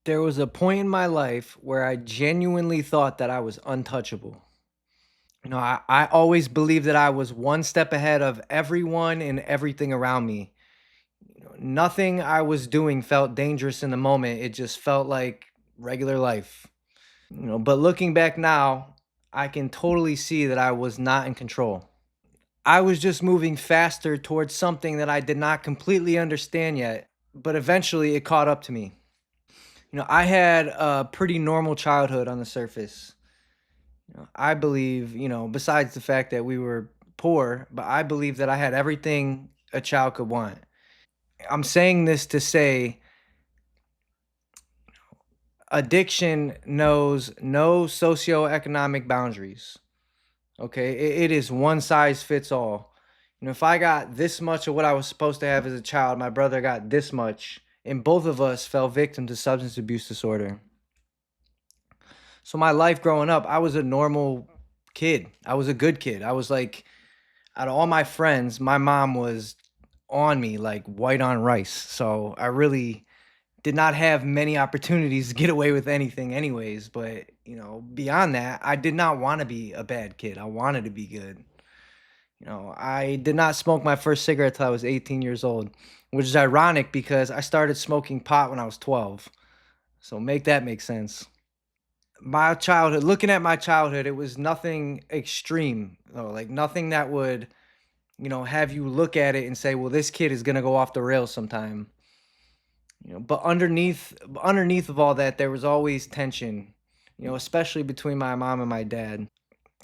There was a point in my life where I genuinely thought that I was untouchable. I always believed that I was one step ahead of everyone and everything around me. Nothing I was doing felt dangerous in the moment. It just felt like regular life. But looking back now, I can totally see that I was not in control. I was just moving faster towards something that I did not completely understand yet, but eventually it caught up to me. I had a pretty normal childhood on the surface. I believe, besides the fact that we were poor, but I believe that I had everything a child could want. I'm saying this to say addiction knows no socioeconomic boundaries. Okay. It is one size fits all. If I got this much of what I was supposed to have as a child, my brother got this much, and both of us fell victim to substance abuse disorder. So my life growing up, I was a normal kid. I was a good kid. I was like, out of all my friends, my mom was on me like white on rice. So I really did not have many opportunities to get away with anything, anyways. But, beyond that, I did not want to be a bad kid. I wanted to be good. I did not smoke my first cigarette till I was 18 years old, which is ironic because I started smoking pot when I was 12. So make that make sense. My childhood, looking at my childhood, it was nothing extreme, like nothing that would, have you look at it and say, well, this kid is going to go off the rails sometime. But underneath of all that, there was always tension, especially between my mom and my dad.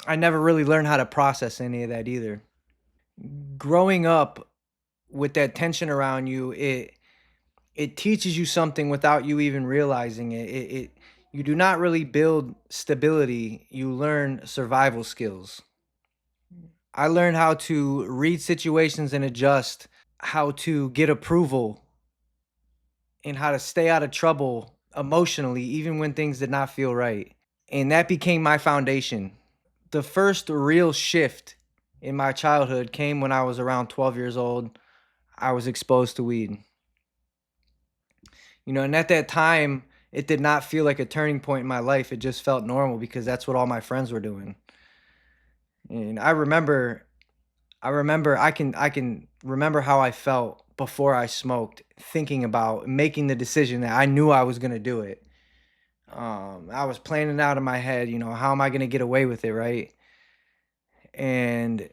I never really learned how to process any of that either. Growing up with that tension around you, it teaches you something without you even realizing it. You do not really build stability, you learn survival skills. I learned how to read situations and adjust, how to get approval, and how to stay out of trouble emotionally, even when things did not feel right. And that became my foundation. The first real shift in my childhood came when I was around 12 years old. I was exposed to weed. And at that time, it did not feel like a turning point in my life. It just felt normal because that's what all my friends were doing. And I can remember how I felt before I smoked, thinking about making the decision that I knew I was gonna do it. I was planning out in my head, how am I gonna get away with it, right? And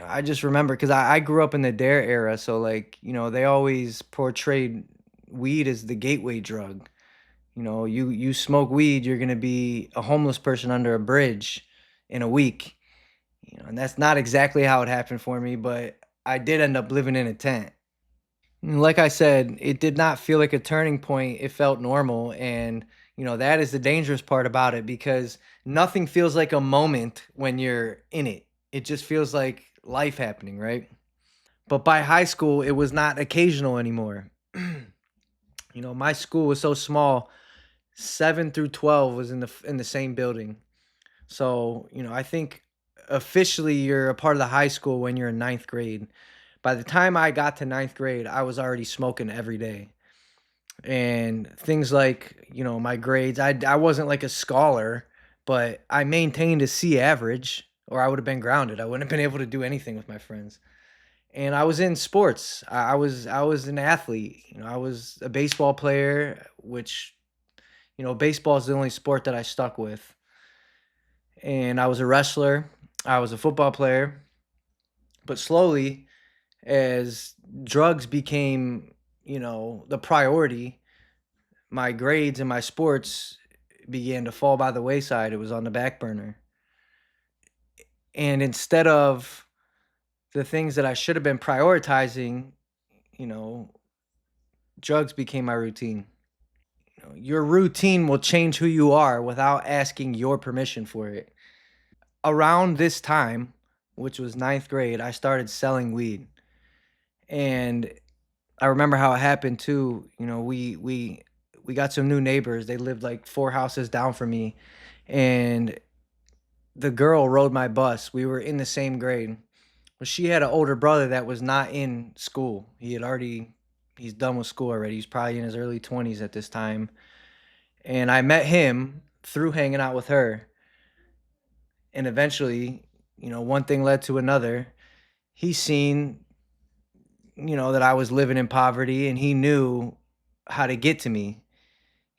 I just remember because I grew up in the Dare era, so like, they always portrayed weed as the gateway drug. You smoke weed, you're gonna be a homeless person under a bridge in a week. And that's not exactly how it happened for me, but I did end up living in a tent. And like I said, it did not feel like a turning point. It felt normal. And, that is the dangerous part about it because nothing feels like a moment when you're in it. It just feels like life happening, right? But by high school, it was not occasional anymore. My school was so small, 7 through 12 was in the same building. So, I think officially you're a part of the high school when you're in ninth grade. By the time I got to ninth grade, I was already smoking every day. And things like, my grades, I wasn't like a scholar, but I maintained a C average or I would have been grounded. I wouldn't have been able to do anything with my friends. And I was in sports. I was an athlete. I was a baseball player, which, baseball is the only sport that I stuck with. And I was a wrestler. I was a football player. But slowly, as drugs became, the priority, my grades and my sports began to fall by the wayside. It was on the back burner. And instead of the things that I should have been prioritizing, you know, drugs became my routine. Your routine will change who you are without asking your permission for it. Around this time, which was ninth grade, I started selling weed. And I remember how it happened too. We got some new neighbors. They lived like 4 houses down from me, and the girl rode my bus. We were in the same grade. But she had an older brother that was not in school. He's done with school already. He's probably in his early 20s at this time. And I met him through hanging out with her. And eventually, one thing led to another. He seen, that I was living in poverty, and he knew how to get to me.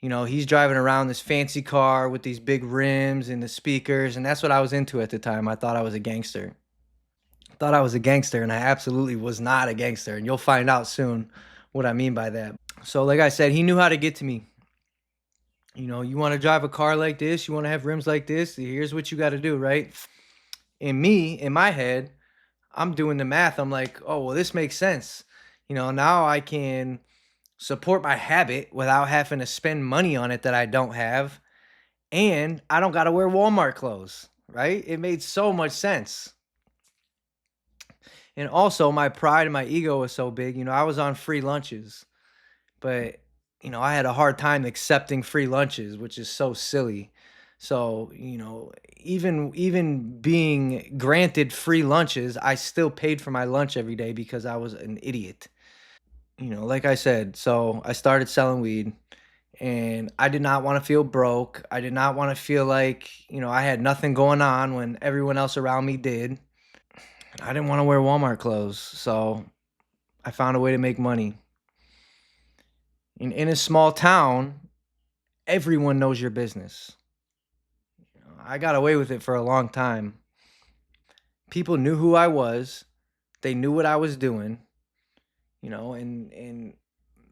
He's driving around this fancy car with these big rims and the speakers, and that's what I was into at the time. I thought I was a gangster. I thought I was a gangster, and I absolutely was not a gangster. And you'll find out soon what I mean by that. So, like I said, he knew how to get to me. You want to drive a car like this, you want to have rims like this, here's what you got to do, right? In my head, I'm doing the math. I'm like, oh, well, this makes sense. Now I can support my habit without having to spend money on it that I don't have. And I don't got to wear Walmart clothes, right? It made so much sense. And also, my pride and my ego was so big. I was on free lunches, but I had a hard time accepting free lunches, which is so silly. So, even being granted free lunches, I still paid for my lunch every day because I was an idiot. Like I said, so I started selling weed, and I did not want to feel broke. I did not want to feel like, I had nothing going on when everyone else around me did. I didn't want to wear Walmart clothes, so I found a way to make money. In a small town, everyone knows your business. I got away with it for a long time. People knew who I was. They knew what I was doing, and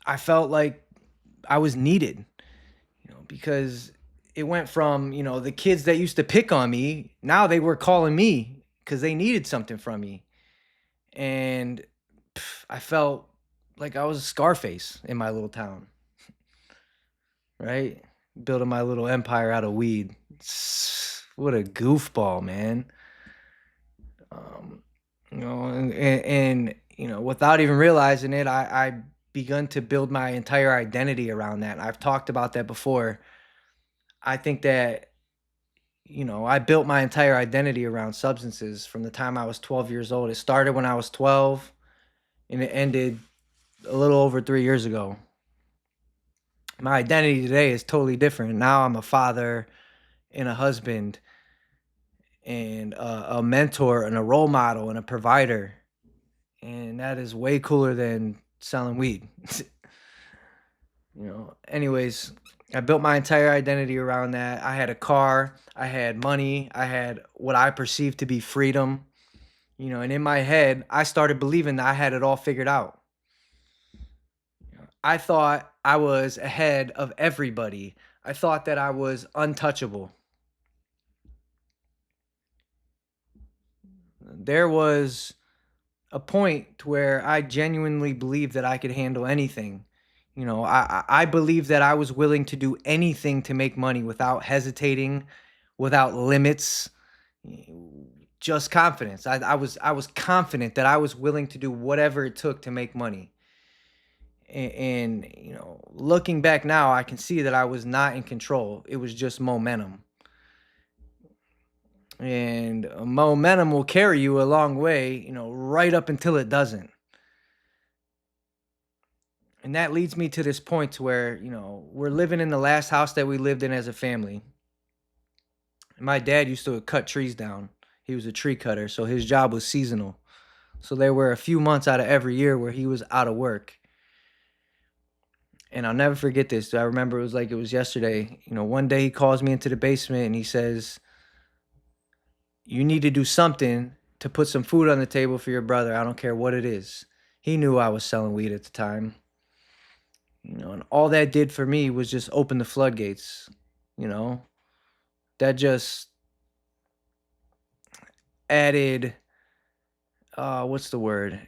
I felt like I was needed, because it went from, the kids that used to pick on me, now they were calling me because they needed something from me. And I felt like I was a Scarface in my little town, right? Building my little empire out of weed. What a goofball, man. Um, without even realizing it, I begun to build my entire identity around that. I've talked about that before. I think that, I built my entire identity around substances from the time I was 12 years old. It started when I was 12, and it ended a little over 3 years ago. My identity today is totally different. Now I'm a father and a husband and a mentor and a role model and a provider. And that is way cooler than selling weed. Anyways, I built my entire identity around that. I had a car, I had money, I had what I perceived to be freedom. And in my head, I started believing that I had it all figured out. I thought I was ahead of everybody. I thought that I was untouchable. There was a point where I genuinely believed that I could handle anything. I believed that I was willing to do anything to make money without hesitating, without limits, just confidence. I was confident that I was willing to do whatever it took to make money. And looking back now, I can see that I was not in control. It was just momentum. And momentum will carry you a long way, right up until it doesn't. And that leads me to this point to where, we're living in the last house that we lived in as a family. My dad used to cut trees down. He was a tree cutter, so his job was seasonal. So there were a few months out of every year where he was out of work. And I'll never forget this. I remember it was like it was yesterday. One day he calls me into the basement and he says, "You need to do something to put some food on the table for your brother. I don't care what it is." He knew I was selling weed at the time. And all that did for me was just open the floodgates. You know, that just added, what's the word?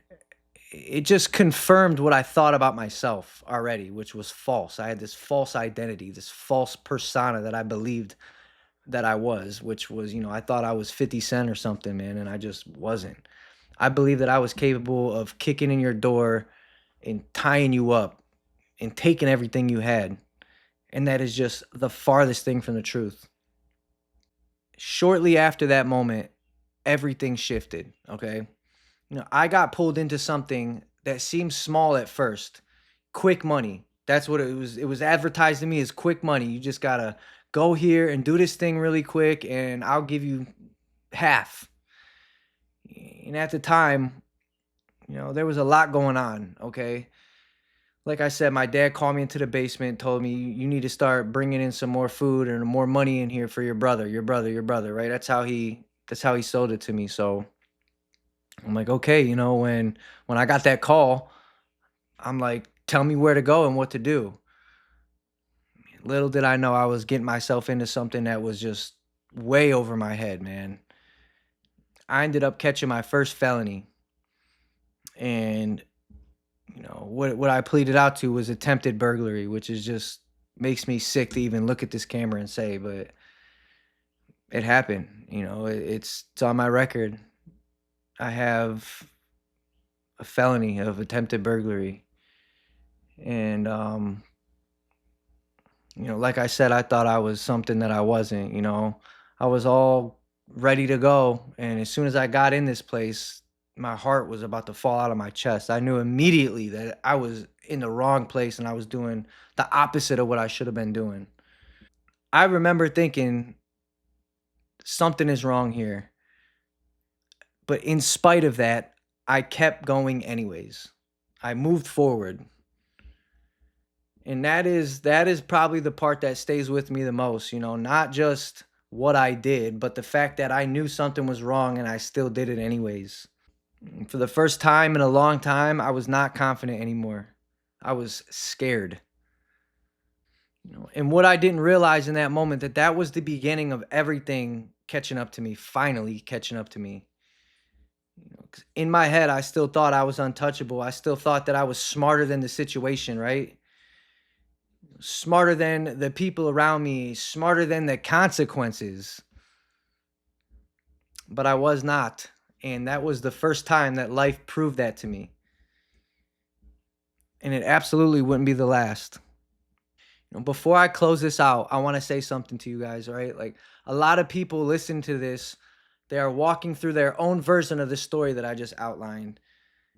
It just confirmed what I thought about myself already, which was false. I had this false identity, this false persona that I believed that I was, which was, I thought I was 50 Cent or something, man, and I just wasn't. I believed that I was capable of kicking in your door and tying you up and taking everything you had. And that is just the farthest thing from the truth. Shortly after that moment, everything shifted, okay? I got pulled into something that seemed small at first. quick money. That's what it was. It was advertised to me as quick money. You just gotta go here and do this thing really quick, and I'll give you half. And at the time, there was a lot going on. Okay, like I said, my dad called me into the basement, told me you need to start bringing in some more food and more money in here for your brother, your brother, your brother. Right? That's how he sold it to me. So I'm like, okay, when I got that call, I'm like, tell me where to go and what to do. Little did I know I was getting myself into something that was just way over my head, man. I ended up catching my first felony, and what I pleaded out to was attempted burglary, which is just makes me sick to even look at this camera and say, but it happened. It's on my record. I have a felony of attempted burglary, and like I said, I thought I was something that I wasn't. I was all ready to go, and as soon as I got in this place, my heart was about to fall out of my chest. I knew immediately that I was in the wrong place and I was doing the opposite of what I should have been doing. I remember thinking something is wrong here, but in spite of that, I kept going anyways. I moved forward. And that is probably the part that stays with me the most, not just what I did, but the fact that I knew something was wrong and I still did it anyways. For the first time in a long time, I was not confident anymore. I was scared. And what I didn't realize in that moment, that was the beginning of everything catching up to me, finally catching up to me. 'Cause in my head, I still thought I was untouchable. I still thought that I was smarter than the situation, right? Smarter than the people around me, smarter than the consequences. But I was not. And that was the first time that life proved that to me. And it absolutely wouldn't be the last. Before I close this out, I want to say something to you guys, right? Like, a lot of people listen to this, they are walking through their own version of the story that I just outlined.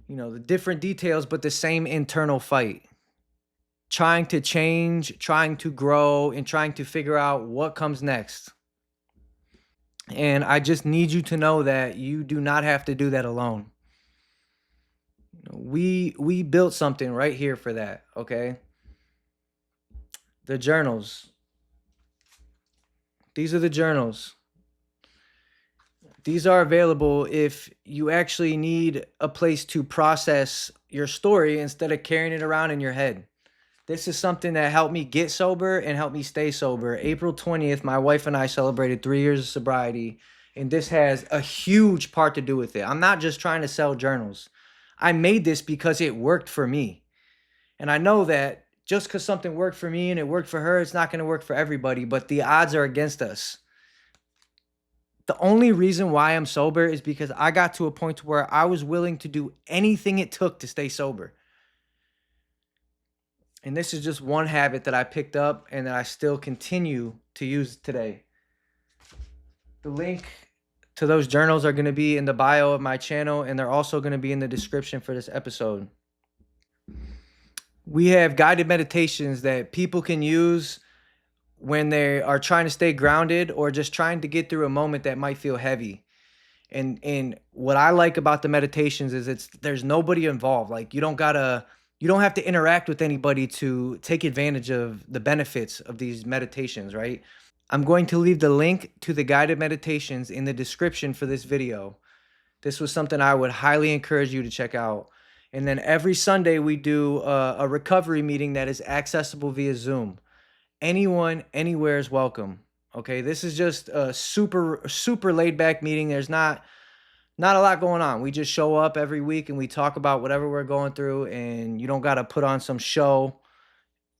The different details, but the same internal fight. Trying to change, trying to grow, and trying to figure out what comes next. And I just need you to know that you do not have to do that alone. We built something right here for that, okay? The journals. These are the journals. These are available if you actually need a place to process your story instead of carrying it around in your head. This is something that helped me get sober and helped me stay sober. April 20th, my wife and I celebrated 3 years of sobriety, and this has a huge part to do with it. I'm not just trying to sell journals. I made this because it worked for me. And I know that just because something worked for me and it worked for her, it's not going to work for everybody, but the odds are against us. The only reason why I'm sober is because I got to a point where I was willing to do anything it took to stay sober. And this is just one habit that I picked up and that I still continue to use today. The link to those journals are going to be in the bio of my channel, and they're also going to be in the description for this episode. We have guided meditations that people can use when they are trying to stay grounded or just trying to get through a moment that might feel heavy. And what I like about the meditations is there's nobody involved. Like, you don't have to interact with anybody to take advantage of the benefits of these meditations, right? I'm going to leave the link to the guided meditations in the description for this video. This was something I would highly encourage you to check out. And then every Sunday we do a recovery meeting that is accessible via Zoom. Anyone, anywhere is welcome. Okay, this is just a super laid back meeting. There's not a lot going on. We just show up every week and we talk about whatever we're going through, and you don't got to put on some show.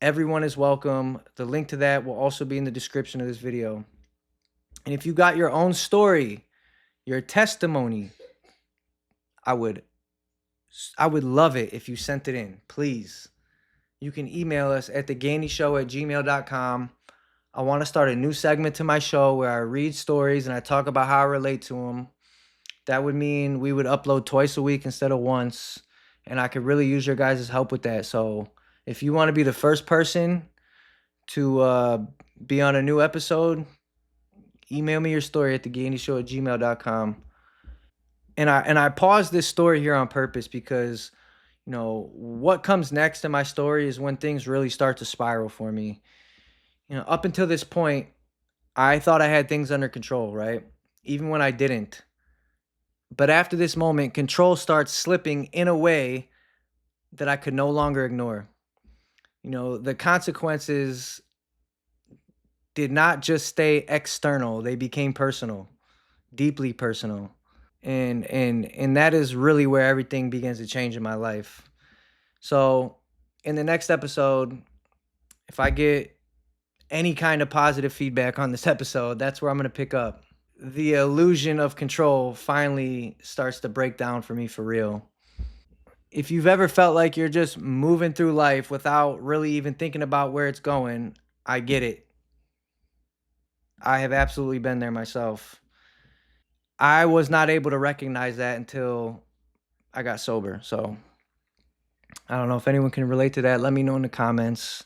Everyone is welcome. The link to that will also be in the description of this video. And if you got your own story, your testimony, I would love it if you sent it in, please. You can email us at thegandeeshow@gmail.com. I want to start a new segment to my show where I read stories and I talk about how I relate to them. That would mean we would upload twice a week instead of once. And I could really use your guys' help with that. So If you want to be the first person to be on a new episode, email me your story at thegandeeshow@gmail.com. And I paused this story here on purpose because what comes next in my story is when things really start to spiral for me. Up until this point, I thought I had things under control, right? Even when I didn't. But after this moment, control starts slipping in a way that I could no longer ignore. The consequences did not just stay external, they became personal, deeply personal. And that is really where everything begins to change in my life. So, in the next episode, if I get any kind of positive feedback on this episode, that's where I'm going to pick up. The illusion of control finally starts to break down for me for real. If you've ever felt like you're just moving through life without really even thinking about where it's going, I get it. I have absolutely been there myself. I was not able to recognize that until I got sober. So I don't know if anyone can relate to that. Let me know in the comments.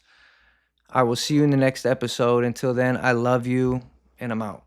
I will see you in the next episode. Until then, I love you and I'm out.